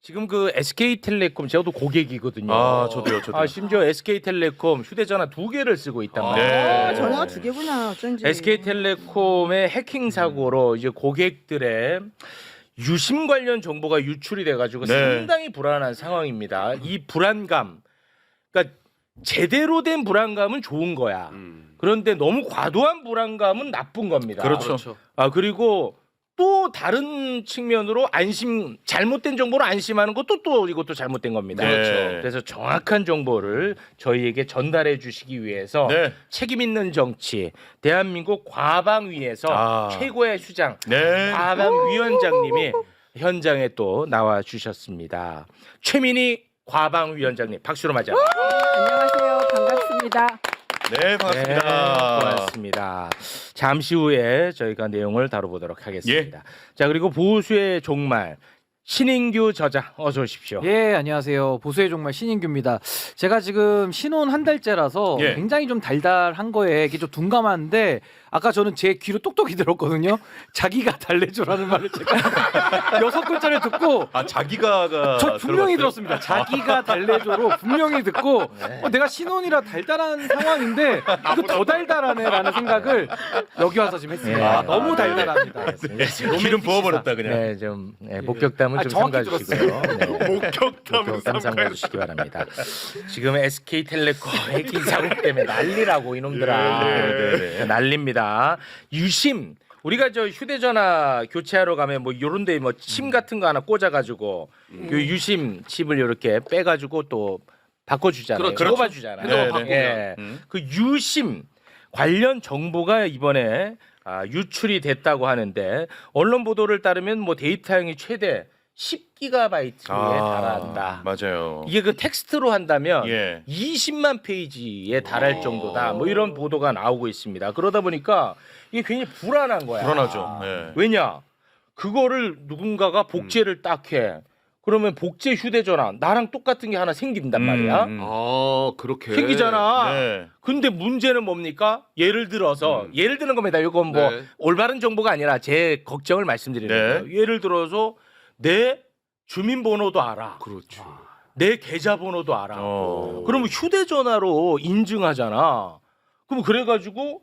지금 그 SK텔레콤 저도 고객이거든요. 아, 저도요. 심지어 SK텔레콤 휴대전화 2개를 쓰고 있단 말이에요. 네. 전화가 2개구나. 어쩐지. SK텔레콤의 해킹 사고로 이제 고객들의 유심 관련 정보가 유출이 돼가지고 네. 상당히 불안한 상황입니다. 이 불안감, 그러니까 제대로 된 불안감은 좋은 거야. 그런데 너무 과도한 불안감은 나쁜 겁니다. 그렇죠. 그리고 또 다른 측면으로 잘못된 정보로 안심하는 것도 또 이것도 잘못된 겁니다. 네. 그렇죠. 그래서 정확한 정보를 저희에게 전달해 주시기 위해서 네. 책임 있는 정치 대한민국 과방위에서 최고의 수장 네. 과방위원장님이 현장에 또 나와 주셨습니다. 최민희 과방위원장님 박수로 맞아. 안녕하세요. 반갑습니다. 네, 반갑습니다. 네, 고맙습니다. 잠시 후에 저희가 내용을 다뤄보도록 하겠습니다. 자, 그리고 보수의 종말 신인규 저자 어서 오십시오. 예, 안녕하세요. 보수의 종말 신인규입니다. 제가 지금 신혼 한 달째라서 예. 굉장히 좀 달달한 거에 이게 좀 둔감한데 아까 저는 제 귀로 똑똑히 들었거든요. 자기가 달래줘라는 말을 제가 6글자를 듣고 자기가가 저 분명히 들어봤어요? 들었습니다. 자기가 달래줘로 분명히 듣고 내가 신혼이라 달달한 상황인데 이거 더 달달하네라는 생각을 여기 와서 지금 했습니다. 너무 달달합니다. 기름 부어버렸다 그냥. 네, 좀 목격담은 좀 정확히 삼가 주시고요. 네. 목격담은 삼가 주시기 바랍니다. 지금 SK텔레콤 해킹 사고 때문에 난리라고 이놈들아. 네. 난립니다. 유심 우리가 저 휴대전화 교체하러 가면 뭐 요런데 뭐 침 같은 거 하나 꽂아가지고 그 유심 칩을 이렇게 빼가지고 또 바꿔주잖아요. 그렇죠. 뽑아주잖아요. 네, 예. 그 유심 관련 정보가 이번에 유출이 됐다고 하는데 언론 보도를 따르면 뭐 데이터량이 최대 10GB에 달한다. 맞아요. 이게 그 텍스트로 한다면 예. 20만 페이지에 달할 정도다. 뭐 이런 보도가 나오고 있습니다. 그러다 보니까 이게 괜히 불안한 거야. 불안하죠. 네. 왜냐? 그거를 누군가가 복제를 딱 해. 그러면 복제 휴대전화 나랑 똑같은 게 하나 생긴단 말이야. 그렇게 생기잖아. 네. 근데 문제는 뭡니까? 예를 들어서 예를 드는 겁니다. 이건 뭐 네. 올바른 정보가 아니라 제 걱정을 말씀드리는 네. 거예요. 예를 들어서 내 주민번호도 알아. 그렇죠. 내 계좌번호도 알아. 어. 그러면 휴대전화로 인증하잖아. 그럼 그래가지고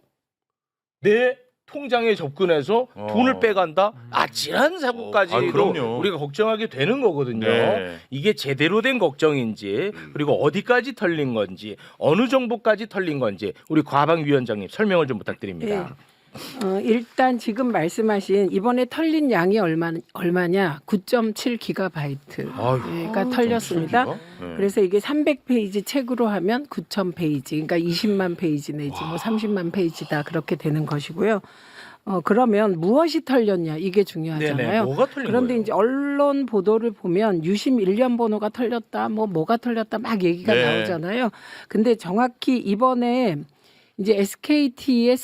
내 통장에 접근해서 돈을 빼간다? 지한 사고까지도 그럼요. 우리가 걱정하게 되는 거거든요. 네. 이게 제대로 된 걱정인지 그리고 어디까지 털린 건지 어느 정보까지 털린 건지 우리 과방위원장님 설명을 좀 부탁드립니다. 일단 지금 말씀하신 이번에 털린 양이 얼마냐? 9.7GB. 가 털렸습니다. 네. 그래서 이게 300페이지 책으로 하면 9,000페이지. 그러니까 20만 페이지 내지 뭐 30만 페이지다 그렇게 되는 것이고요. 그러면 무엇이 털렸냐 이게 중요하잖아요. 네네, 뭐가 털린 그런데 거예요? 이제 언론 보도를 보면 유심 일련 번호가 털렸다, 뭐가 털렸다 막 얘기가 네. 나오잖아요. 근데 정확히 이번에 이제 SKT의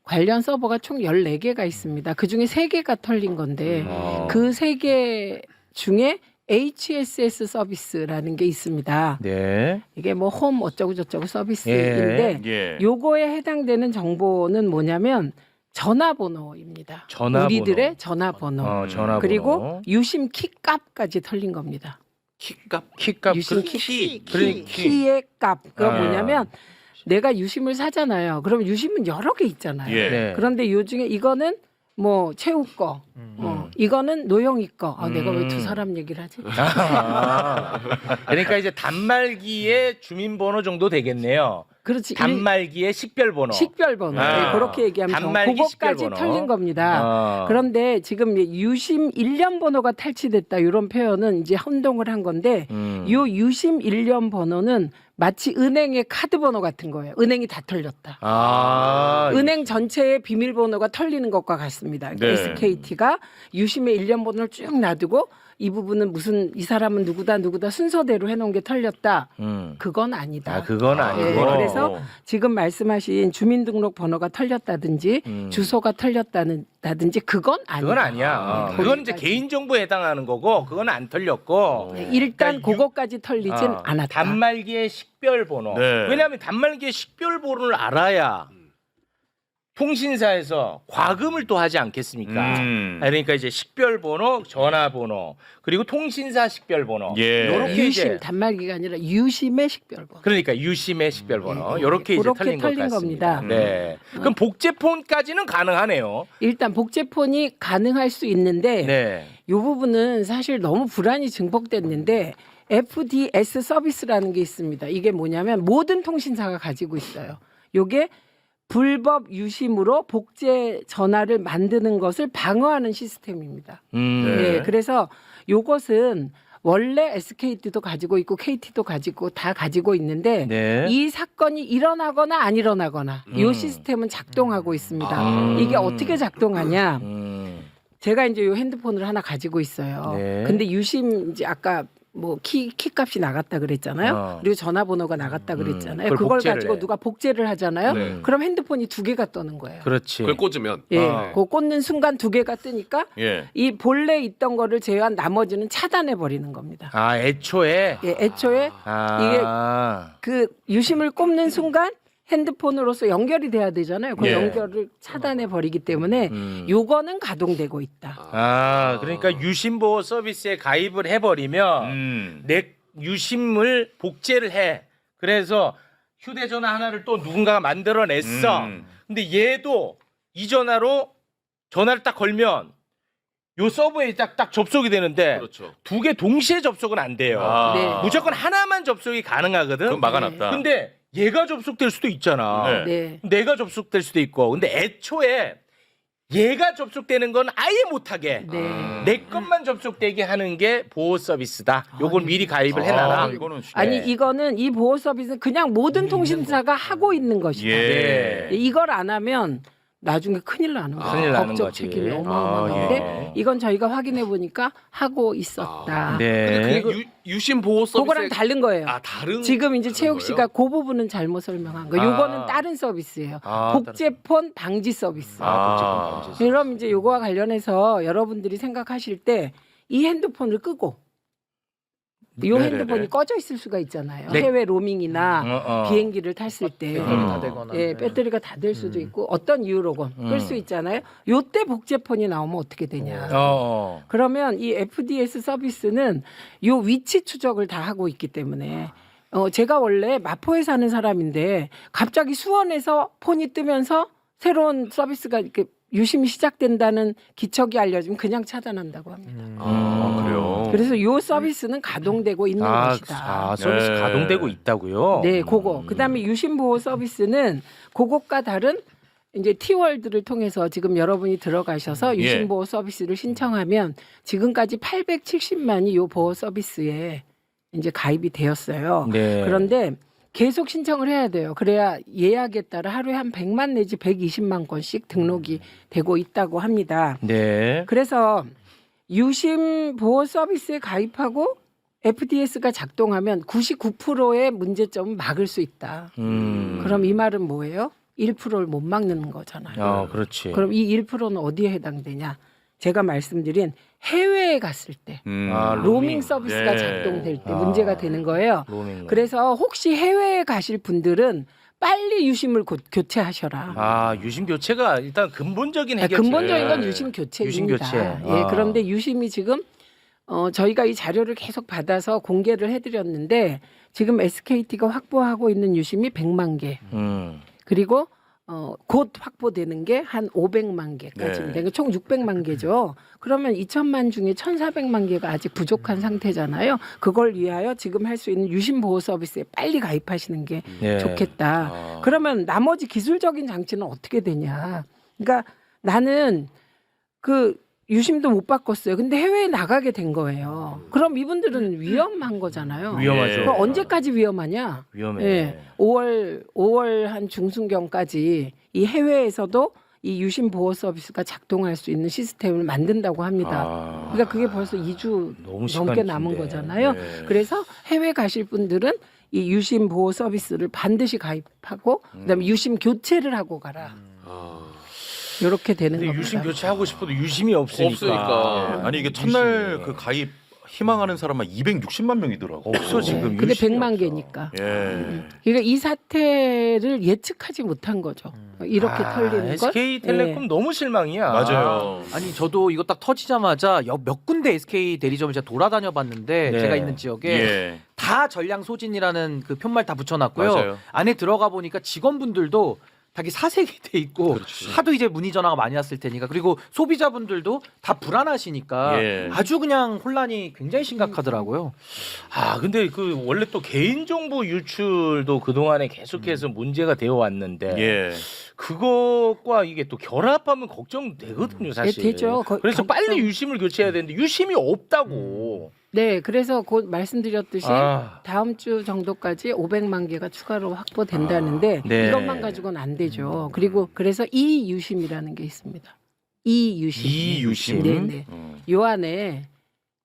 관련 서버가 총 14개가 있습니다. 그중에 3개가 털린 건데 그 3개 중에 HSS 서비스라는 게 있습니다. 네. 이게 뭐 홈 어쩌고 저쩌고 서비스인데 예. 요거에 해당되는 정보는 뭐냐면 전화번호입니다. 전화번호. 우리들의 전화번호. 전화번호. 그리고 유심 키값까지 털린 겁니다. 키값 유심 그러니까 키의 값. 그거 아. 뭐냐면 내가 유심을 사잖아요. 그러면 유심은 여러 개 있잖아요. 예. 네. 그런데 요 중에 이거는 뭐 최우 거, 이거는 노영이 거. 내가 왜 두 사람 얘기를 하지? 그러니까 이제 단말기의 주민번호 정도 되겠네요. 그렇지. 단말기의 식별번호. 식별번호. 아. 네, 그렇게 얘기하면 단말기 그거까지 식별번호. 털린 겁니다. 그런데 지금 유심 일련 번호가 탈취됐다 이런 표현은 이제 혼동을 한 건데 요 유심 일련 번호는 마치 은행의 카드 번호 같은 거예요. 은행이 다 털렸다. 은행 전체의 비밀번호가 털리는 것과 같습니다. 그러니까 네. SKT가 유심의 일련 번호를 쭉 놔두고 이 부분은 이 사람은 누구다 순서대로 해놓은 게 털렸다. 그건 아니다. 그건 아니고. 네, 그래서 지금 말씀하신 주민등록 번호가 털렸다든지 주소가 털렸다든지 그건 아니다. 그건 아니야. 그건 이제 개인정보에 해당하는 거고 그건 안 털렸고 네, 일단 그러니까 그거까지 털리진 않았다. 단말기의 식별번호. 네. 왜냐하면 단말기의 식별번호를 알아야 통신사에서 과금을 또 하지 않겠습니까? 그러니까 이제 식별번호, 전화번호, 그리고 통신사 식별번호. 예. 요렇게 유심 이제 단말기가 아니라 유심의 식별번. 그러니까 유심의 식별번호. 예, 예. 요렇게 이제 그렇게 털린 것 털린 같습니다. 겁니다. 네. 그럼 복제폰까지는 가능하네요. 일단 복제폰이 가능할 수 있는데 네. 이 부분은 사실 너무 불안이 증폭됐는데 FDS 서비스라는 게 있습니다. 이게 뭐냐면 모든 통신사가 가지고 있어요. 요게 불법 유심으로 복제 전화를 만드는 것을 방어하는 시스템입니다. 네, 그래서 요것은 원래 SKT도 가지고 있고 KT도 가지고 다 가지고 있는데 네. 이 사건이 일어나거나 안 일어나거나 요 시스템은 작동하고 있습니다. 이게 어떻게 작동하냐? 제가 이제 요 핸드폰을 하나 가지고 있어요. 네. 근데 유심 이제 아까 뭐 키 값이 나갔다 그랬잖아요. 그리고 전화번호가 나갔다 그랬잖아요. 그걸 그걸 복제를 가지고 해. 누가 복제를 하잖아요. 네. 그럼 핸드폰이 두 개가 떠는 거예요. 그렇지. 그걸 꽂으면 예, 아. 그 꽂는 순간 두 개가 뜨니까 예. 이 본래 있던 거를 제외한 나머지는 차단해 버리는 겁니다. 아, 애초에 예, 애초에 그 유심을 꼽는 순간 핸드폰으로서 연결이 돼야 되잖아요. 그 예. 연결을 차단해 버리기 때문에 요거는 가동되고 있다. 아, 그러니까 유심보호 서비스에 가입을 해버리면 내 유심을 복제를 해. 그래서 휴대전화 하나를 또 누군가가 만들어냈어. 근데 얘도 이 전화로 전화를 딱 걸면 요 서버에 딱 접속이 되는데 그렇죠. 두 개 동시에 접속은 안 돼요. 아. 네. 무조건 하나만 접속이 가능하거든. 그럼 막아놨다. 근데 얘가 접속될 수도 있잖아. 네. 네. 내가 접속될 수도 있고. 근데 애초에 얘가 접속되는 건 아예 못하게 네. 내 것만 접속되게 하는 게 보호 서비스다. 요걸 미리 가입을 해놔라. 이거는 아니 네. 이거는 이 보호 서비스는 그냥 모든 통신사가 하고 있는 것이다. 예. 이걸 안 하면 나중에 큰일 나는 거예요. 큰일 나는 법적 거지. 책임이 어마어마한데 예. 이건 저희가 확인해 보니까 하고 있었다. 네. 근데 그 유심 보호 그거랑 서비스 다른 거예요. 다른 지금 이제 다른 최욱 씨가 거예요? 그 부분은 잘못 설명한 거예요. 요거는 다른 서비스예요. 아, 복제폰 방지 서비스. 아, 복제폰 방지. 그럼 이제 요거와 관련해서 여러분들이 생각하실 때 이 핸드폰을 끄고 이 네네네. 핸드폰이 꺼져 있을 수가 있잖아요. 네. 해외 로밍이나 비행기를 탔을 때 다 되거나. 예, 배터리가 다 될 수도 있고 어떤 이유로건 끌 수 있잖아요. 요때 복제폰이 나오면 어떻게 되냐. 그러면 이 FDS 서비스는 요 위치 추적을 다 하고 있기 때문에 제가 원래 마포에 사는 사람인데 갑자기 수원에서 폰이 뜨면서 새로운 서비스가 이렇게 유심이 시작된다는 기척이 알려지면 그냥 차단한다고 합니다. 그래요. 그래서 요 서비스는 가동되고 있는 것이다. 서비스 네. 가동되고 있다고요? 네, 그거. 그다음에 유심 보호 서비스는 그것과 다른 이제 티월드를 통해서 지금 여러분이 들어가셔서 유심 보호 서비스를 신청하면 지금까지 870만이 요 보호 서비스에 이제 가입이 되었어요. 네. 그런데 계속 신청을 해야 돼요. 그래야 예약에 따라 하루에 한 100만 내지 120만 건씩 등록이 되고 있다고 합니다. 네. 그래서 유심 보호 서비스에 가입하고 FDS가 작동하면 99%의 문제점은 막을 수 있다. 그럼 이 말은 뭐예요? 1%를 못 막는 거잖아요. 그렇지. 그럼 이 1%는 어디에 해당되냐? 제가 말씀드린 해외에 갔을 때 로밍 서비스가 네. 작동될 때 문제가 되는 거예요. 로밍. 그래서 혹시 해외에 가실 분들은 빨리 유심을 교체하셔라. 유심 교체가 일단 근본적인 해결. 근본적인 건 유심 교체입니다. 유심 교체. 예, 그런데 유심이 지금 저희가 이 자료를 계속 받아서 공개를 해드렸는데 지금 SKT가 확보하고 있는 유심이 100만 개. 그리고 곧 확보되는 게 한 500만 개까지입니다. 그러니까 총 600만 개죠. 그러면 2천만 중에 1,400만 개가 아직 부족한 상태잖아요. 그걸 위하여 지금 할 수 있는 유심 보호 서비스에 빨리 가입하시는 게 네. 좋겠다. 그러면 나머지 기술적인 장치는 어떻게 되냐? 그러니까 나는 그 유심도 못 바꿨어요. 근데 해외에 나가게 된 거예요. 그럼 이분들은 위험한 거잖아요. 위험하죠. 그럼 언제까지 위험하냐? 위험해. 예, 5월 한 중순경까지 이 해외에서도 이 유심 보호 서비스가 작동할 수 있는 시스템을 만든다고 합니다. 그러니까 그게 벌써 2주 너무 시간이 넘게 남은 긴데. 거잖아요. 네. 그래서 해외 가실 분들은 이 유심 보호 서비스를 반드시 가입하고 그다음에 유심 교체를 하고 가라. 이렇게 되는 근데 겁니다. 유심 교체하고 싶어도 유심이 없으니까. 없으니까. 아니 이게 첫날 유심이. 그 가입 희망하는 사람만 260만 명이더라고. 없어 지금. 근데 유심이 100만 없어. 개니까. 예. 그러니까 이 사태를 예측하지 못한 거죠. 이렇게 털리는 것. SK텔레콤 예. 너무 실망이야. 맞아요. 아니 저도 이거 딱 터지자마자 몇 군데 SK 대리점을 제가 돌아다녀 봤는데 네. 제가 있는 지역에 예. 다 전량 소진이라는 그 편말 다 붙여놨고요. 맞아요. 안에 들어가 보니까 직원분들도 자기 사색이 돼 있고 그렇지. 하도 이제 문의 전화가 많이 왔을 테니까 그리고 소비자분들도 다 불안하시니까 예. 아주 그냥 혼란이 굉장히 심각하더라고요. 아 근데 그 원래 또 개인정보 유출도 그 동안에 계속해서 문제가 되어 왔는데 예. 그것과 이게 또 결합하면 걱정되거든요 사실. 되죠. 그래서 빨리 유심을 교체해야 되는데 유심이 없다고. 네, 그래서 곧 말씀드렸듯이 아. 다음 주 정도까지 500만 개가 추가로 확보된다는데 네. 이것만 가지고는 안 되죠. 그리고 그래서 이 유심이라는 게 있습니다. 이 유심. 이 유심. 네, 네. 요 안에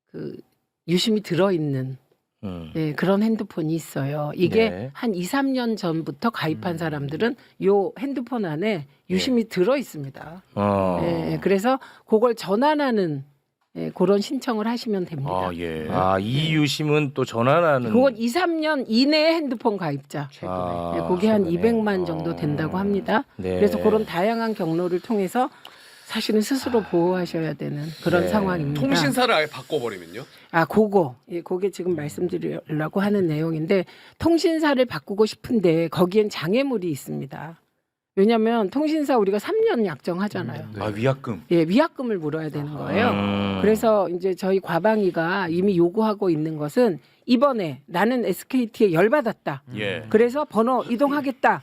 그 유심이 들어 있는 네, 그런 핸드폰이 있어요. 이게 네. 한 2, 3년 전부터 가입한 사람들은 요 핸드폰 안에 유심이 들어 있습니다. 네, 그래서 그걸 전환하는 그런 신청을 하시면 됩니다. 아, 예. 아, 이 유심은 또 전환하는. 그건 2, 3년 이내의 핸드폰 가입자. 아, 네, 그게 한 최근에. 200만 정도 된다고 합니다. 네. 그래서 그런 다양한 경로를 통해서 사실은 스스로 보호하셔야 되는 그런 네. 상황입니다. 통신사를 아예 바꿔버리면요? 아, 그게 지금 말씀드리려고 하는 내용인데 통신사를 바꾸고 싶은데 거기엔 장애물이 있습니다. 왜냐하면 통신사 우리가 3년 약정하잖아요. 아, 위약금. 예, 위약금을 물어야 되는 거예요. 그래서 이제 저희 과방위가 이미 요구하고 있는 것은 이번에 나는 SKT에 열받았다. 예. 그래서 번호 이동하겠다.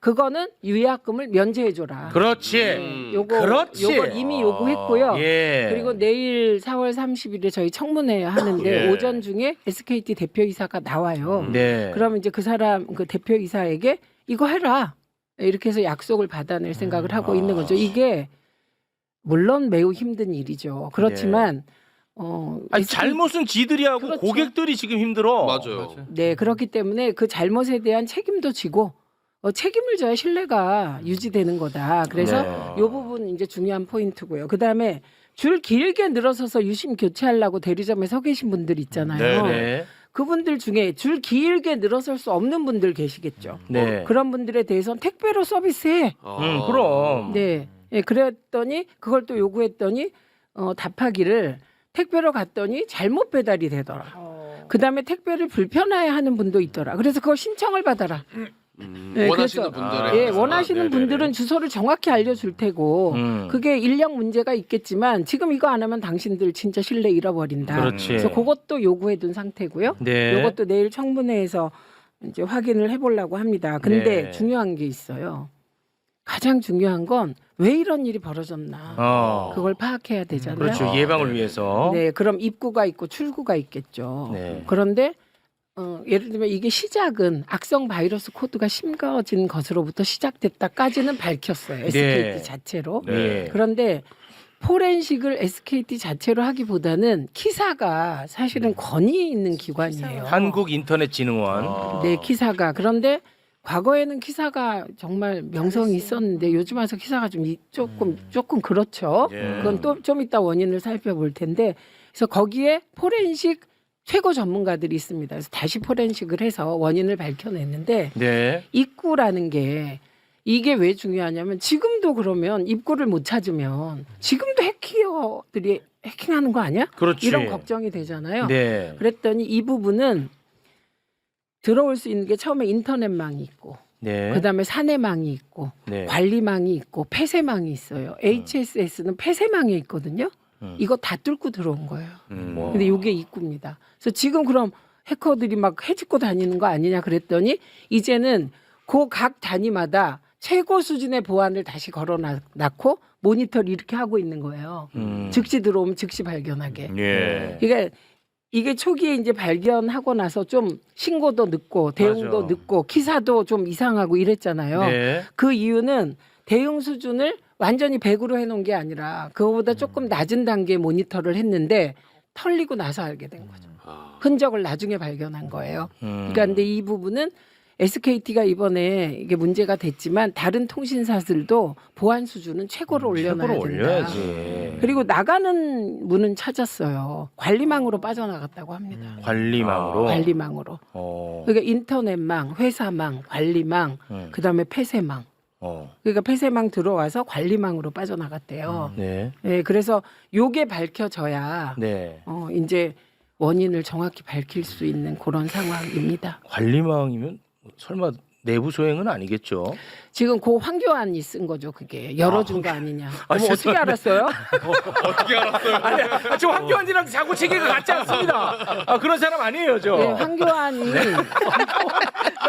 그거는 위약금을 면제해줘라. 그렇지. 요걸 이미 요구했고요. 예. 그리고 내일 4월 30일에 저희 청문회 하는데 예. 오전 중에 SKT 대표이사가 나와요. 네. 그러면 이제 그 사람 그 대표이사에게 이거 해라. 이렇게 해서 약속을 받아낼 생각을 하고 있는 거죠. 이게 물론 매우 힘든 일이죠. 그렇지만 아니, 잘못은 지들이 하고 그렇죠. 고객들이 지금 힘들어. 맞아요. 네, 그렇기 때문에 그 잘못에 대한 책임도 지고 책임을 져야 신뢰가 유지되는 거다. 그래서 네. 이 부분 이제 중요한 포인트고요. 그다음에 줄 길게 늘어서서 유심 교체하려고 대리점에 서 계신 분들 있잖아요. 네. 그분들 중에 줄 길게 늘어설 수 없는 분들 계시겠죠. 네. 그런 분들에 대해서는 택배로 서비스해. 그럼. 네. 예, 그랬더니 그걸 또 요구했더니 답하기를 택배로 갔더니 잘못 배달이 되더라. 그다음에 택배를 불편해하는 분도 있더라. 그래서 그거 신청을 받아라. 네, 원하시는 그래서, 분들의 예, 원하시는 네네네. 분들은 주소를 정확히 알려줄 테고 그게 인력 문제가 있겠지만 지금 이거 안 하면 당신들 진짜 신뢰 잃어버린다. 그렇지. 그래서 그것도 요구해둔 상태고요. 네. 이것도 내일 청문회에서 이제 확인을 해보려고 합니다. 근데 네. 중요한 게 있어요. 가장 중요한 건 왜 이런 일이 벌어졌나 그걸 파악해야 되잖아요. 그렇죠. 예방을 위해서. 네, 그럼 입구가 있고 출구가 있겠죠. 네. 그런데 예를 들면 이게 시작은 악성 바이러스 코드가 심겨진 것으로부터 시작됐다까지는 밝혔어요. SKT 자체로. 네. 그런데 포렌식을 SKT 자체로 하기보다는 키사가 사실은 권위 있는 기관이에요. 한국인터넷진흥원. 네, 키사가. 그런데 과거에는 키사가 정말 명성이 있었는데 요즘 와서 키사가 좀 조금 그렇죠. 예. 그건 또 좀 이따 원인을 살펴볼 텐데 그래서 거기에 포렌식 최고 전문가들이 있습니다. 그래서 다시 포렌식을 해서 원인을 밝혀냈는데 네. 입구라는 게 이게 왜 중요하냐면 지금도 그러면 입구를 못 찾으면 지금도 해커들이 해킹하는 거 아니야? 그렇지. 이런 걱정이 되잖아요. 네. 그랬더니 이 부분은 들어올 수 있는 게 처음에 인터넷망이 있고 네. 그다음에 사내망이 있고 네. 관리망이 있고 폐쇄망이 있어요. HSS는 폐쇄망에 있거든요. 이거 다 뚫고 들어온 거예요. 근데 이게 입구입니다. 그래서 지금 그럼 해커들이 막 해집고 다니는 거 아니냐 그랬더니 이제는 그 각 단위마다 최고 수준의 보안을 다시 걸어놨고 모니터를 이렇게 하고 있는 거예요. 즉시 들어오면 즉시 발견하게. 예. 그러니까 이게 초기에 이제 발견하고 나서 좀 신고도 늦고 대응도 맞아. 늦고 기사도 좀 이상하고 이랬잖아요. 네. 그 이유는 대응 수준을 완전히 100으로 해놓은 게 아니라 그거보다 조금 낮은 단계 모니터를 했는데 털리고 나서 알게 된 거죠. 흔적을 나중에 발견한 거예요. 그러니까 근데 이 부분은 SKT가 이번에 이게 문제가 됐지만 다른 통신사들도 보안 수준은 최고로 올려놔야 최고로 된다. 올려야지. 그리고 나가는 문은 찾았어요. 관리망으로 빠져나갔다고 합니다. 관리망으로. 관리망으로. 어. 그러니까 인터넷망, 회사망, 관리망, 그다음에 폐쇄망. 그러니까 폐쇄망 들어와서 관리망으로 빠져나갔대요. 네. 네, 그래서 요게 밝혀져야 네. 이제 원인을 정확히 밝힐 수 있는 그런 상황입니다. 관리망이면 설마 내부 소행은 아니겠죠? 지금 고 황교안이 쓴 거죠, 그게 열어준 거 아니냐? 어머, 어떻게 죄송합니다. 알았어요? 어떻게 알았어요? 아니, 저 황교안이랑 자꾸 체계가 같지 않습니다. 그런 사람 아니에요, 저. 네, 황교안이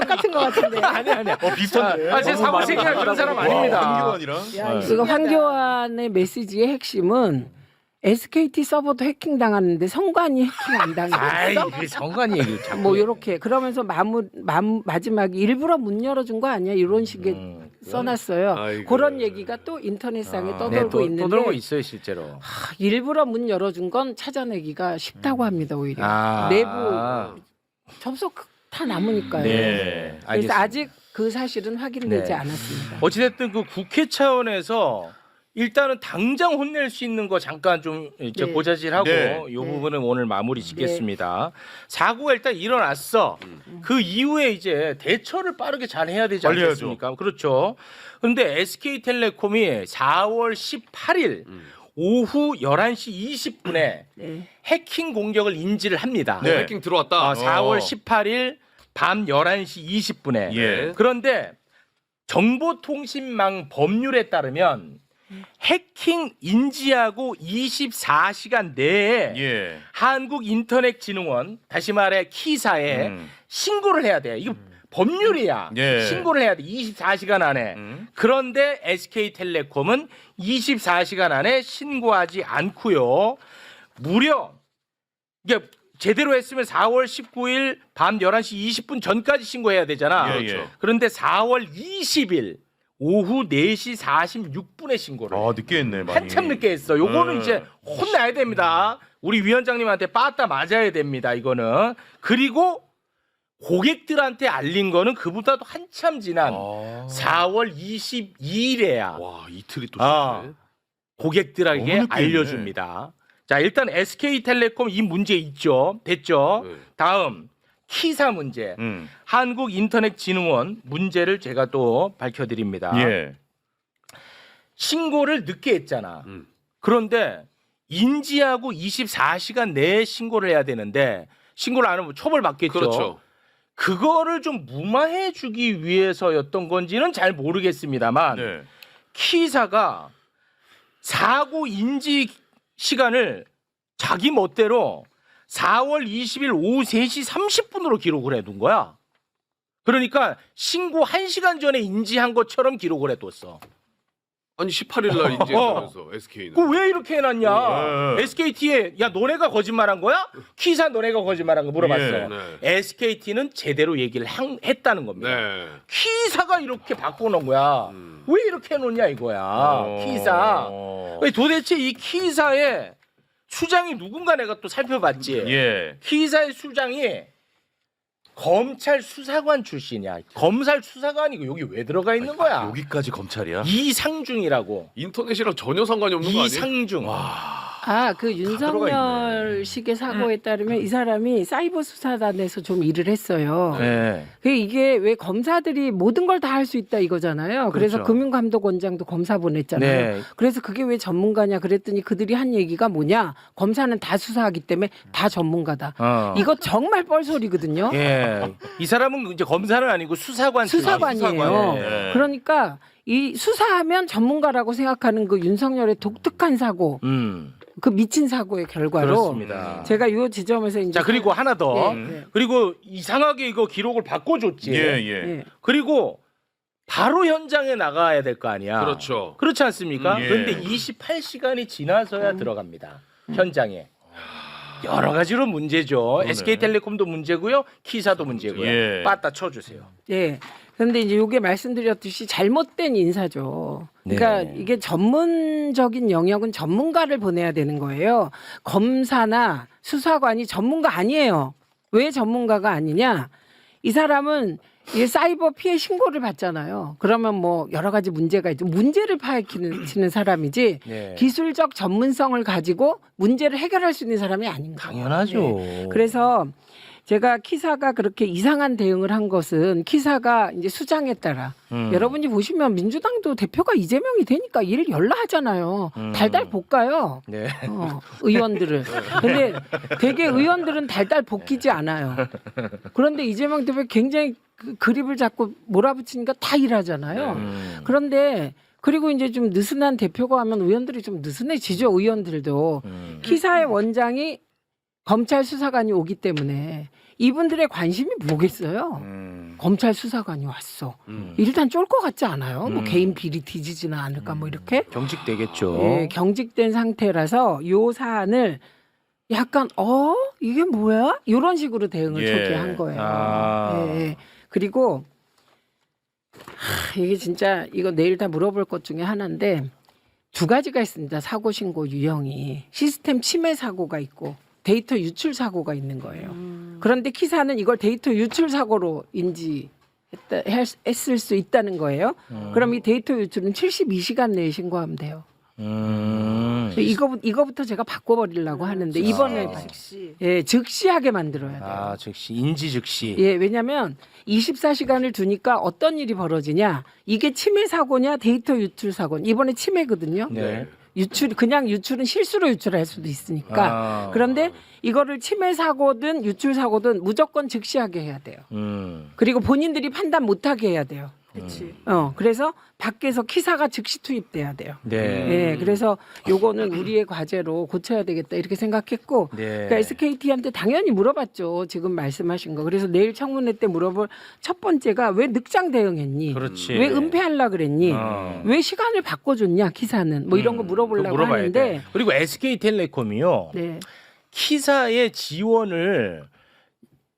똑같은 것 같은데. 아니야. 비슷한데. 제 사고 체계가 그런 사람 아닙니다. 황교안이랑. 이거 황교안의 메시지의 핵심은 SKT 서버도 해킹 당하는데 성관이 해킹 안 아이, 당했어? 그 성관이 얘기 자꾸. 뭐 이렇게 그러면서 마지막에 일부러 문 열어준 거 아니야? 이런 식의 써놨어요. 아이고. 그런 얘기가 또 인터넷상에 네, 떠돌고 있는데 떠돌고 있어요, 실제로. 일부러 문 열어준 건 찾아내기가 쉽다고 합니다. 오히려 아. 내부 접속 다 남으니까요. 네, 그래서 알겠습니다. 아직 그 사실은 확인되지 네. 않았습니다. 어찌됐든 그 국회 차원에서 일단은 당장 혼낼 수 있는 거 잠깐 좀 네. 고자질하고 네. 이 부분은 오늘 마무리 짓겠습니다. 사고가 일단 일어났어. 그 이후에 이제 대처를 빠르게 잘 해야 되지 빨리 않겠습니까? 그렇죠. 그런데 SK텔레콤이 4월 18일 오후 11시 20분에 네. 해킹 공격을 인지를 합니다. 네. 해킹 들어왔다. 4월 18일 밤 11시 20분에. 예. 그런데 정보통신망 법률에 따르면 해킹 인지하고 24시간 내에 예. 한국인터넷진흥원 다시 말해 키사에 신고를 해야 돼. 이거 법률이야. 예. 신고를 해야 돼. 24시간 안에. 그런데 SK텔레콤은 24시간 안에 신고하지 않고요. 무려 이게 제대로 했으면 4월 19일 밤 11시 20분 전까지 신고해야 되잖아. 예, 예. 그렇죠. 그런데 4월 20일 오후 4시 46분에 신고를 해. 늦게 했네, 많이. 한참 늦게 했어. 요거는 이제 혼나야 됩니다. 우리 위원장님한테 빠따 맞아야 됩니다. 이거는. 그리고 고객들한테 알린 거는 그보다도 한참 지난 4월 22일에야 와 이틀이 또 아. 지났네. 고객들에게 너무 늦게 알려줍니다. 자, 일단 SK텔레콤 이 문제 있죠. 됐죠. 네. 다음 키사 문제. 한국인터넷진흥원 문제를 제가 또 밝혀드립니다. 예. 신고를 늦게 했잖아. 음. 그런데 인지하고 24시간 내에 신고를 해야 되는데 신고를 안 하면 처벌받겠죠. 그렇죠. 그거를 좀 무마해 주기 위해서였던 건지는 잘 모르겠습니다만 네. 키사가 사고 인지 시간을 자기 멋대로 4월 20일 오후 3시 30분으로 기록을 해둔 거야. 그러니까 신고 1시간 전에 인지한 것처럼 기록을 해뒀어. 아니 18일 날 인지했다면서 SK는. 그 왜 이렇게 해놨냐? 네. SKT에 야 너네가 거짓말한 거야? 키사 너네가 거짓말한 거 물어봤어. 예. 네. SKT는 제대로 얘기를 했다는 겁니다. 네. 키사가 이렇게 바꿔놓은 거야. 왜 이렇게 해놓냐 이거야. 키사. 도대체 이 키사의 수장이 누군가 내가 또 살펴봤지. 예. 키사의 수장이 검찰 수사관 출신이야. 검찰 수사관이고 여기 왜 들어가 있는 거야? 여기까지 검찰이야? 이상중이라고. 인터넷이랑 전혀 상관이 없는 거 아니에요? 이상중. 그 윤석열식의 사고에 따르면 이 사람이 사이버 수사단에서 좀 일을 했어요. 네. 이게 왜 검사들이 모든 걸 다 할 수 있다 이거잖아요. 그래서 그렇죠. 금융감독원장도 검사 보냈잖아요. 네. 그래서 그게 왜 전문가냐 그랬더니 그들이 한 얘기가 뭐냐. 검사는 다 수사하기 때문에 다 전문가다. 이거 정말 뻘소리거든요. 예. 이 사람은 이제 검사는 아니고 수사관 출신. 수사관이에요. 수사관. 네. 그러니까 이 수사하면 전문가라고 생각하는 그 윤석열의 독특한 사고, 그 미친 사고의 결과로 그렇습니다. 제가 이 지점에서 이제 자 그리고 하나 더. 네. 그리고 이상하게 이거 기록을 바꿔줬지. 예, 예. 예. 그리고 바로 현장에 나가야 될 거 아니야. 그렇죠. 그렇지 않습니까? 예. 그런데 28시간이 지나서야 들어갑니다. 현장에. 여러 가지로 문제죠. 그러네. SK텔레콤도 문제고요. 키사도 문제고요. 예. 빠따 쳐주세요. 예. 그런데 이제 요게 말씀드렸듯이 잘못된 인사죠. 그러니까 네. 이게 전문적인 영역은 전문가를 보내야 되는 거예요. 검사나 수사관이 전문가 아니에요. 왜 전문가가 아니냐? 이 사람은 이게 사이버 피해 신고를 받잖아요. 그러면 뭐 여러 가지 문제가 있죠. 문제를 파헤치는 사람이지 네. 기술적 전문성을 가지고 문제를 해결할 수 있는 사람이 아닌 거예요. 당연하죠. 네. 그래서 제가 키사가 그렇게 이상한 대응을 한 것은 키사가 이제 수장에 따라 여러분이 보시면 민주당도 대표가 이재명이 되니까 일을 열라 하잖아요. 달달 볶아요. 네. 의원들을. 근데 되게 의원들은 달달 볶이지 않아요. 그런데 이재명 대표 굉장히 그 그립을 잡고 몰아붙이니까 다 일하잖아요. 그런데 그리고 이제 좀 느슨한 대표가 하면 의원들이 좀 느슨해지죠. 의원들도. 키사의 원장이 검찰 수사관이 오기 때문에 이분들의 관심이 뭐겠어요? 검찰 수사관이 왔어. 일단 쫄 것 같지 않아요? 뭐 개인 비리 뒤지지는 않을까 뭐 이렇게. 경직되겠죠. 예, 경직된 상태라서 요 사안을 약간 이게 뭐야? 이런 식으로 대응을 예. 초기에 한 거예요. 아. 예, 예. 그리고 이게 진짜 이거 내일 다 물어볼 것 중에 하나인데 두 가지가 있습니다. 사고 신고 유형이 시스템 침해 사고가 있고 데이터 유출 사고가 있는 거예요. 그런데 키사는 이걸 데이터 유출 사고로 했을 수 있다는 거예요. 그럼 이 데이터 유출은 72시간 내에 신고하면 돼요. 이거부터 제가 바꿔버리려고 하는데 이번에 예, 즉시하게 만들어야 돼요. 아, 즉시 인지 즉시. 예, 왜냐하면 24시간을 두니까 어떤 일이 벌어지냐? 이게 침해 사고냐, 데이터 유출 사고냐? 이번에 침해거든요. 네. 그냥 유출은 실수로 유출할 수도 있으니까. 아. 그런데 이거를 침해 사고든 유출 사고든 무조건 즉시하게 해야 돼요. 그리고 본인들이 판단 못하게 해야 돼요. 그렇지. 그래서 밖에서 키사가 즉시 투입돼야 돼요. 네. 예, 그래서 요거는 우리의 과제로 고쳐야 되겠다 이렇게 생각했고, 네. 그러니까 SKT한테 당연히 물어봤죠. 지금 말씀하신 거. 그래서 내일 청문회 때 물어볼 첫 번째가 왜 늑장 대응했니? 그렇지. 왜 은폐하려 그랬니? 왜 시간을 바꿔줬냐? 키사는 뭐 이런 거 물어보려고 물어봐야 하는데, 돼. 그리고 SK텔레콤이요. 네. 키사의 지원을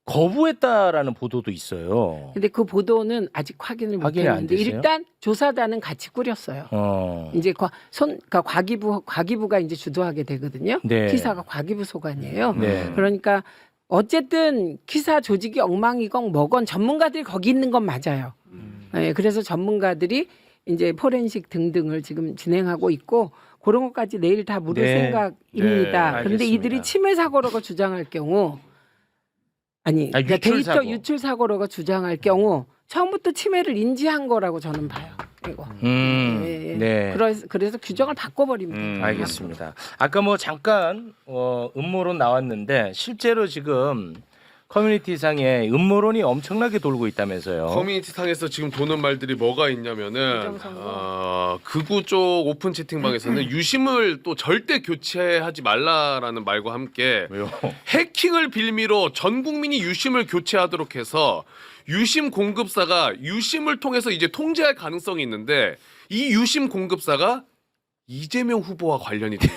거부했다라는 보도도 있어요. 근데 그 보도는 아직 확인을 확인이 안 못했는데 됐어요? 일단 조사단은 같이 꾸렸어요. 이제 그러니까 과기부가 이제 주도하게 되거든요. 네. 키사가 과기부 소관이에요. 네. 그러니까 어쨌든 키사 조직이 엉망이건 뭐건 전문가들이 거기 있는 건 맞아요. 네, 그래서 전문가들이 이제 포렌식 등등을 지금 진행하고 있고 그런 것까지 내일 다 물을 네. 생각입니다. 네, 그런데 이들이 알겠습니다. 침해 사고라고 주장할 경우 그러니까 유출 데이터 사고. 유출 사고라고 주장할 경우 처음부터 침해를 인지한 거라고 저는 봐요. 이거. 예, 예. 네. 그래서 규정을 바꿔버립니다. 알겠습니다. 아까 뭐 잠깐 음모론 나왔는데 실제로 지금 커뮤니티상에 음모론이 엄청나게 돌고 있다면서요. 커뮤니티 상에서 지금 도는 말들이 뭐가 있냐면은 부정선거. 극우 쪽 오픈 채팅방에서는 유심을 또 절대 교체하지 말라라는 말과 함께 왜요? 해킹을 빌미로 전 국민이 유심을 교체하도록 해서 유심 공급사가 유심을 통해서 이제 통제할 가능성이 있는데 이 유심 공급사가 이재명 후보와 관련이 돼.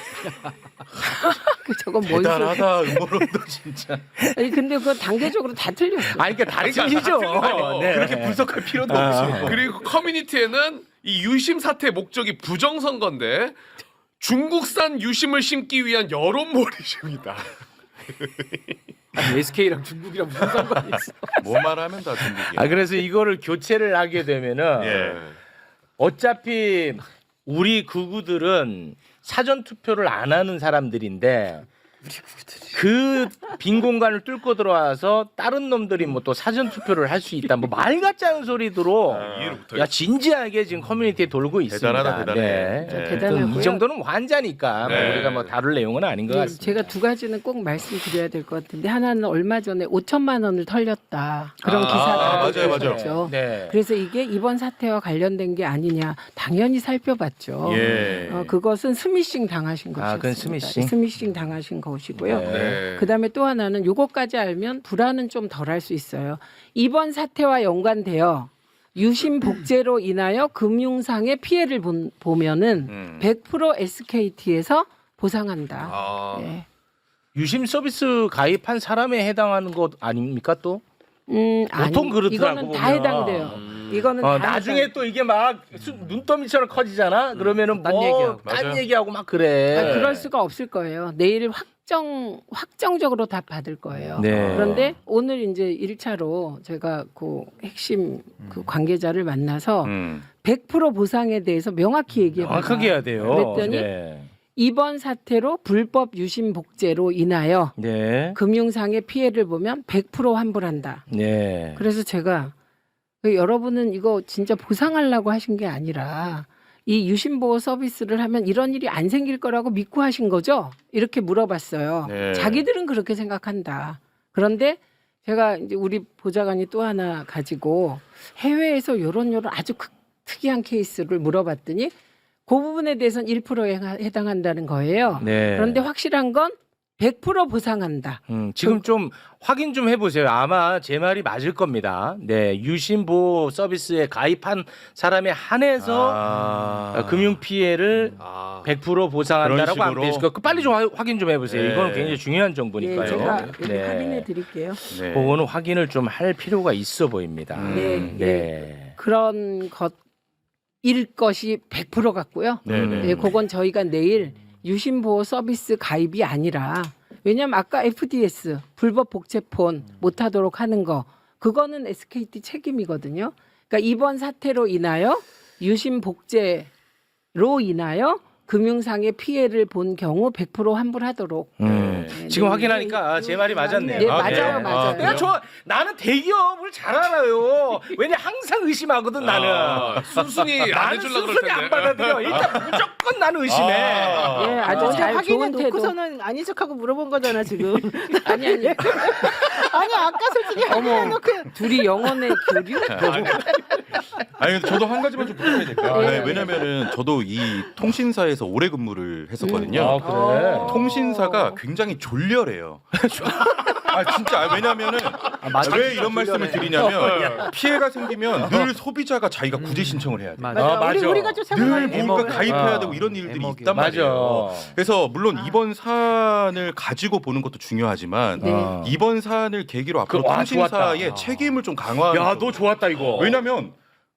저건 뭔 소리야? 대단하다 음모론도 진짜. 아니 근데 그거 단계적으로 다 틀렸어. 아니 그러니까 다르죠. 네. 그렇게 분석할 필요도 없이. 그리고 커뮤니티에는 이 유심 사태 목적이 부정선거인데 중국산 유심을 심기 위한 여론몰이십니다. 아니, SK랑 중국이랑 무슨 상관이 있어? 뭐 말하면 다 중국이야. 아 그래서 이거를 교체를 하게 되면은 예. 어차피 우리 극우들은 사전 투표를 안 하는 사람들인데 그 빈 공간을 뚫고 들어와서 다른 놈들이 뭐 또 사전 투표를 할 수 있다. 뭐 말 같지 않은 소리들로 이해를 못하겠어. 야 진지하게 지금 커뮤니티에 돌고 있습니다. 대단하다, 대단해. 네. 네. 대단하고요. 이 정도는 환자니까 뭐 네. 우리가 뭐 다룰 내용은 아닌 것 네, 같습니다. 제가 두 가지는 꼭 말씀드려야 될 것 같은데 하나는 얼마 전에 5천만 원을 털렸다 그런 기사가 맞아요, 맞아요. 있었죠. 네. 그래서 이게 이번 사태와 관련된 게 아니냐 당연히 살펴봤죠. 예. 그것은 스미싱 당하신 것이었습니다. 그건 스미싱? 스미싱 당하신 것이고요. 네. 그다음에 또 하나는 요것까지 알면 불안은 좀 덜할 수 있어요. 이번 사태와 연관되어 유심 복제로 인하여 금융상의 피해를 보면은 100% SKT에서 보상한다. 아. 예. 유심 서비스 가입한 사람에 해당하는 것 아닙니까 또? 아니, 그렇더라고, 이거는 다 보면. 해당돼요. 이거는 다 나중에 해당- 또 이게 막 눈더미처럼 커지잖아. 그러면은 딴 뭐 얘기하고. 딴 맞아요. 얘기하고 막 그래. 그럴 수가 없을 거예요. 내일 확정적으로 다 받을 거예요. 네. 그런데 오늘 이제 1차로 제가 그 핵심 그 관계자를 만나서 100% 보상에 대해서 명확히 얘기해 정확하게 해야 돼요. 그랬더니 네. 이번 사태로 불법 유심 복제로 인하여 네. 금융상의 피해를 보면 100% 환불한다. 네. 그래서 제가 여러분은 이거 진짜 보상하려고 하신 게 아니라 이 유심보호 서비스를 하면 이런 일이 안 생길 거라고 믿고 하신 거죠? 이렇게 물어봤어요. 네. 자기들은 그렇게 생각한다. 그런데 제가 이제 우리 보좌관이 또 하나 가지고 해외에서 요런 아주 특이한 케이스를 물어봤더니 그 부분에 대해서는 1%에 해당한다는 거예요. 네. 그런데 확실한 건 100% 보상한다. 지금 좀 확인 좀 해보세요. 아마 제 말이 맞을 겁니다. 네, 유심보호 서비스에 가입한 사람에 한해서 금융 피해를 100% 보상한다라고 그런 안 식으로? 돼 있을 거. 빨리 좀 확인 좀 해보세요. 네. 이거는 굉장히 중요한 정보니까요. 네, 제가 여기 확인해 드릴게요. 네. 그거는 확인을 좀 할 필요가 있어 보입니다. 네, 네. 그런 것일 것이 100% 같고요. 네, 네. 네, 그건 저희가 내일 유심보호 서비스 가입이 아니라 왜냐하면 아까 FDS 불법 복제폰 못하도록 하는 거 그거는 SKT 책임이거든요. 그러니까 이번 사태로 인하여 유심 복제로 인하여 금융상의 피해를 본 경우 100% 환불하도록. 지금 네, 확인하니까 제 말이 맞았네요. 네, 맞아요, 맞아요. 내가 나는 대기업을 잘 알아요. 왜냐 항상 의심하거든 나는. 순순히 안 나는 해주려고 그럴 순순히 텐데. 안 받아들여. 일단 무조건 나는 의심해. 예, 아주 먼저 잘 확인해 좋은 태도. 놓고서는 아닌 척하고 물어본 거잖아 지금. 아니 아니 아까 솔직히 확인해놓고 둘이 영혼의 교류? 아니 근데 저도 한 가지만 좀 부탁해도 될까요? 네. 네, 왜냐면은 저도 이 통신사에서 오래 근무를 했었거든요. 아 그래. 통신사가 굉장히 졸렬해요. 아 진짜 왜냐면은 왜 이런 말씀을 드리냐면 피해가 생기면 늘 소비자가 자기가 구제 신청을 해야 돼. 맞아. 아, 맞아. 우리가 좀 늘 생각하는 뭔가 애먹. 가입해야 아. 되고 이런 일들이 애먹이요. 있단 말이에요. 맞아. 그래서 물론 이번 사안을 가지고 보는 것도 중요하지만 네. 이번 사안을 계기로 앞으로 와, 통신사의 좋았다. 책임을 좀 강화하는. 야, 너 좋았다 이거. 왜냐면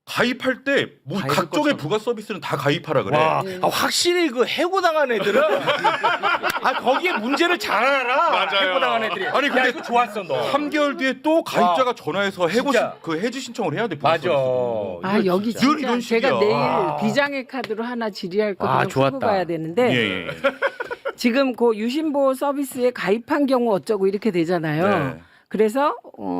가입할 때 뭐 다 해줄 각종의 것처럼. 부가 서비스는 다 가입하라 그래. 와, 네. 확실히 그 해고당한 애들은 거기에 문제를 잘 알아. 맞아요. 해고당한 애들이. 아니, 야, 근데 이거 좋았어 너. 3개월 뒤에 또 가입자가 전화해서 진짜. 해지 신청을 해야 돼. 부가 맞아. 서비스도. 아 여기 늘 진짜 이런 제가 식이야. 내일 아. 비장의 카드로 하나 질의할 거 아, 그냥 좋았다. 풀고 가야 되는데 예, 예. 지금 그 유심보호 서비스에 가입한 경우 어쩌고 이렇게 되잖아요. 네. 그래서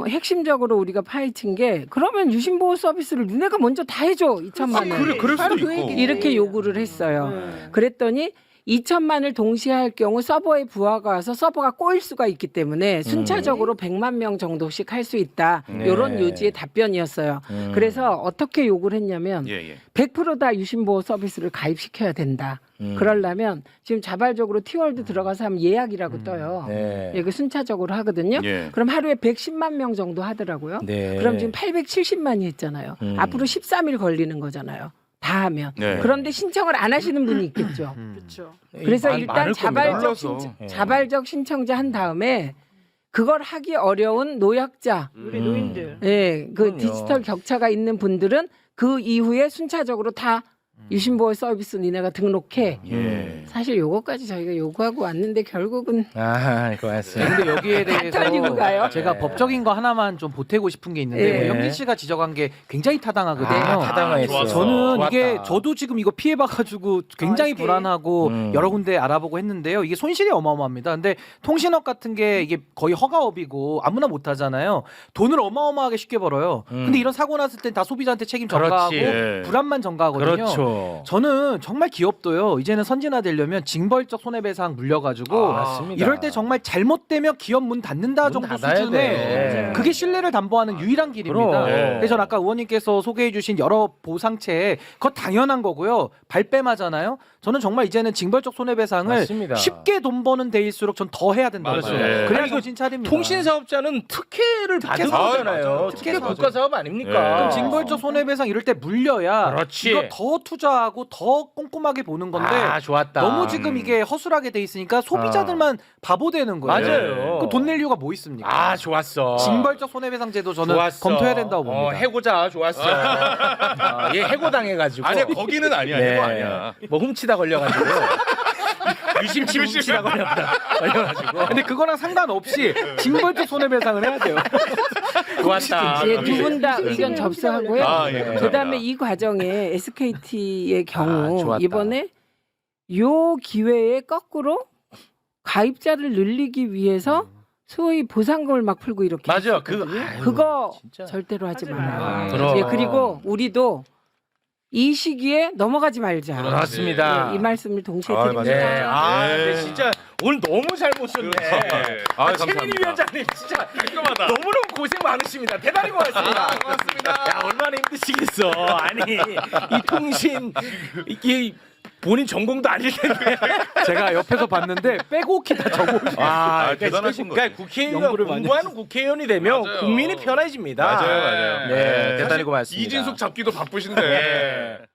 핵심적으로 우리가 파헤친 게 그러면 유심보호 서비스를 너네가 먼저 다 해줘 2천만 원 그럴 바로 수도 그 있고. 얘기. 이렇게 요구를 했어요. 네. 그랬더니 2천만을 동시에 할 경우 서버에 부하가 와서 서버가 꼬일 수가 있기 때문에 순차적으로 100만 명 정도씩 할 수 있다. 네. 이런 요지의 답변이었어요. 그래서 어떻게 요구를 했냐면 예, 예. 100%다 유심보호 서비스를 가입시켜야 된다. 그러려면 지금 자발적으로 티월드 들어가서 하면 예약이라고 떠요. 네. 예, 그 순차적으로 하거든요. 예. 그럼 하루에 110만 명 정도 하더라고요. 네. 그럼 지금 870만이 했잖아요. 앞으로 13일 걸리는 거잖아요. 다 하면. 네. 그런데 신청을 안 하시는 분이 있겠죠. 그렇죠. 그래서 많을 일단 겁니다. 자발적, 몰라서. 자발적 신청자 한 다음에 그걸 하기 어려운 노약자, 우리 노인들. 예, 그 그럼요. 디지털 격차가 있는 분들은 그 이후에 순차적으로 다 유심보호 서비스 니네가 등록해. 예. 사실 요거까지 저희가 요구하고 왔는데 결국은 아, 고맙습니다. 근데 여기에 다 털리고 대해서 가요? 제가 네. 법적인 거 하나만 좀 보태고 싶은 게 있는데 네. 뭐 영진 씨가 지적한 게 굉장히 타당하거든요. 타당했어. 좋았어. 저는 좋았다. 이게 저도 지금 이거 피해봐가지고 굉장히 이게. 불안하고 여러 군데 알아보고 했는데요. 이게 손실이 어마어마합니다. 근데 통신업 같은 게 이게 거의 허가업이고 아무나 못하잖아요. 돈을 어마어마하게 쉽게 벌어요. 근데 이런 사고 났을 땐 다 소비자한테 책임 전가하고 그렇지. 예. 불안만 전가하거든요. 그렇죠. 저는 정말 기업도요. 이제는 선진화되려면 징벌적 손해배상 물려가지고 맞습니다. 이럴 때 정말 잘못되면 기업 문 닫는다 문 정도 닫아야 수준의 돼. 그게 신뢰를 담보하는 유일한 길입니다. 그럼. 그래서 아까 의원님께서 소개해주신 여러 보상체 그거 당연한 거고요. 발뺌하잖아요. 저는 정말 이제는 징벌적 손해배상을 맞습니다. 쉽게 돈 버는 데일수록 전 더 해야 된다고 맞아요. 봐요. 네. 그래야 아니, 정신 차립니다. 통신사업자는 특혜를 받은 사업. 거잖아요. 맞아요. 특혜 특혜 국가사업 아닙니까? 네. 그럼 징벌적 손해배상 이럴 때 물려야 그렇지. 이거 더 투자하고 더 꼼꼼하게 보는 건데 아, 좋았다. 너무 지금 이게 허술하게 돼 있으니까 소비자들만 바보 되는 거예요. 맞아요. 그 돈 낼 이유가 뭐 있습니까? 아, 좋았어. 징벌적 손해배상 제도 저는 좋았어. 검토해야 된다고 봅니다. 해고자 좋았어. 얘 해고당해가지고. 아니야 거기는 아니야. 네. 이거 아니야. 뭐 훔치다 걸려가지고 유심 치라고 걸려가지고. 근데 그거랑 상관없이 징벌적 손해배상을 해야 돼요. 좋았다. 예, 두 분 다 의견 접수하고요. 아, 예, 감사합니다. 그다음에 이 과정에 SKT의 경우 좋았다. 이번에 요 기회에 거꾸로 가입자를 늘리기 위해서 소위 보상금을 막 풀고 이렇게 맞아. 했었거든요. 아유, 그거 진짜. 절대로 하지 하지 말아요. 마. 그럼. 예, 그리고 우리도 이 시기에 넘어가지 말자. 그렇습니다. 예, 이 말씀을 동시에 아, 드립니다. 네. 아, 네. 근데 진짜 오늘 너무 잘 모셨네. 아, 최민희 감사합니다. 위원장님 진짜 깔끔하다. 너무너무 고생 많으십니다. 대단히 고맙습니다. 고맙습니다. 야, 얼마나 힘드시겠어. 아니, 이 통신 이게 본인 전공도 아닐 텐데. 제가 옆에서 봤는데 빼곡히 다 적어오신 아, 대단하신 거. 그러니까 국회의원 연구를 많이 공부하는 국회의원이 되면 맞아요. 국민이 편해집니다. 맞아요. 네, 대단히 고맙습니다. 이진숙 잡기도 바쁘신데. 네.